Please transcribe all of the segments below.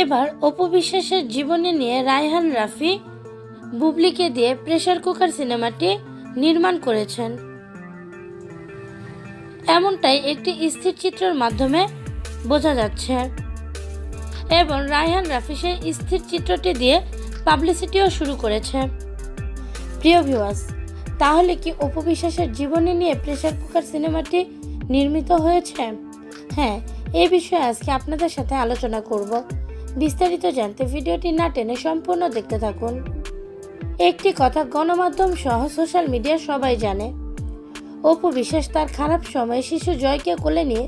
এবার অপু বিশ্বাসের জীবনী নিয়ে রায়হান রাফি বুবলিকে দিয়ে প্রেসার কুকার সিনেমাটি নির্মাণ করেছেন। এমনটাই একটি স্থির চিত্রের মাধ্যমে বোঝা যাচ্ছে এবং রায়হান রাফি সেই স্থির চিত্রটি দিয়ে পাবলিসিটিও শুরু করেছে। প্রিয় ভিউয়ার্স, তাহলে কি অপু বিশ্বাসের জীবনী নিয়ে প্রেসার কুকার সিনেমাটি নির্মিত হয়েছে? হ্যাঁ, এই বিষয়ে আজকে আপনাদের সাথে আলোচনা করব। বিস্তারিত জানতে ভিডিওটি না টেনে সম্পূর্ণ দেখতে থাকুন। একটি কথা গণমাধ্যম সহ সোশ্যাল মিডিয়া সবাই জানে, অপু বিশ্বাস তার খারাপ সময়ে শিশু জয়কে কোলে নিয়ে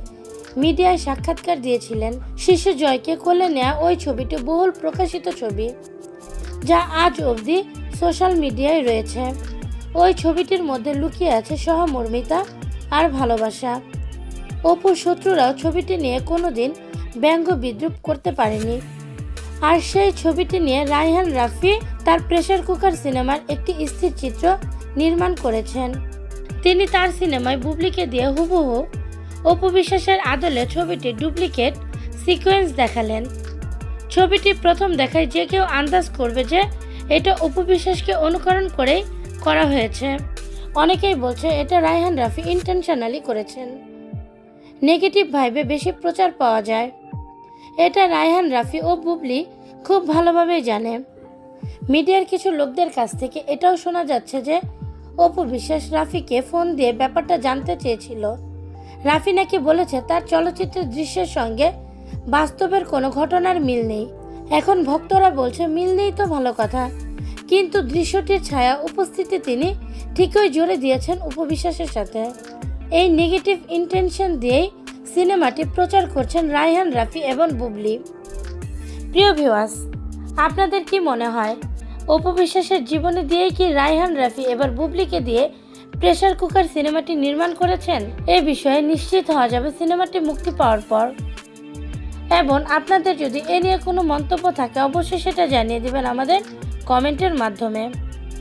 মিডিয়ায় সাক্ষাৎকার দিয়েছিলেন। শিশু জয়কে কোলে নেওয়া ওই ছবিটি বহুল প্রকাশিত ছবি, যা আজ অবধি সোশ্যাল মিডিয়ায় রয়েছে। ওই ছবিটির মধ্যে লুকিয়ে আছে সহমর্মিতা আর ভালোবাসা। অপুর শত্রুরাও ছবিটি নিয়ে কোনোদিন ব্যঙ্গ বিদ্রুপ করতে পারেনি। আর সেই ছবিটি নিয়ে রায়হান রাফি তার প্রেসার কুকার সিনেমার একটি স্থির চিত্র নির্মাণ করেছেন। তিনি তার সিনেমায় বুবলিকে দিয়ে হুবহু অপু বিশ্বাসের আদলে ছবিটি ডুপ্লিকেট সিকোয়েন্স দেখালেন। ছবিটি প্রথম দেখায় যে কেউ আন্দাজ করবে যে এটা অপু বিশ্বাসকে অনুকরণ করেই করা হয়েছে। অনেকেই বলছে এটা রায়হান রাফি ইন্টেনশনালি করেছেন। নেগেটিভ ভাইবে বেশি প্রচার পাওয়া যায়। এটা রায়হান রাফি ও বুবলি খুব ভালোভাবেই জানে। মিডিয়ার কিছু লোকদের কাছ থেকে এটাও শোনা যাচ্ছে যে অপু বিশ্বাস রাফিকে ফোন দিয়ে ব্যাপারটা জানতে চেয়েছিল। রাফি নাকি বলেছে তার চলচ্চিত্রের দৃশ্যের সঙ্গে বাস্তবের কোনো ঘটনার মিল নেই। এখন ভক্তরা বলছে মিল নেই তো ভালো কথা, কিন্তু দৃশ্যটির ছায়া উপস্থিতি তিনি ঠিকই জোরে দিয়েছেন অপু বিশ্বাসের সাথে। এই নেগেটিভ ইন্টেনশন দিয়েই সিনেমাটি প্রচার করছেন রায়হান রাফি এবং বুবলি। প্রিয় ভিউয়ার্স, আপনাদের কি মনে হয় অপু বিশ্বাসের জীবনী দিয়েই কি রায়হান রাফি এবার বুবলিকে দিয়ে প্রেসার কুকার সিনেমাটি নির্মাণ করেছেন? এ বিষয়ে নিশ্চিত হওয়া যাবে সিনেমাটি মুক্তি পাওয়ার পর। এবং আপনাদের যদি এ নিয়ে কোনো মন্তব্য থাকে অবশ্যই সেটা জানিয়ে দিবেন আমাদের কমেন্টের মাধ্যমে।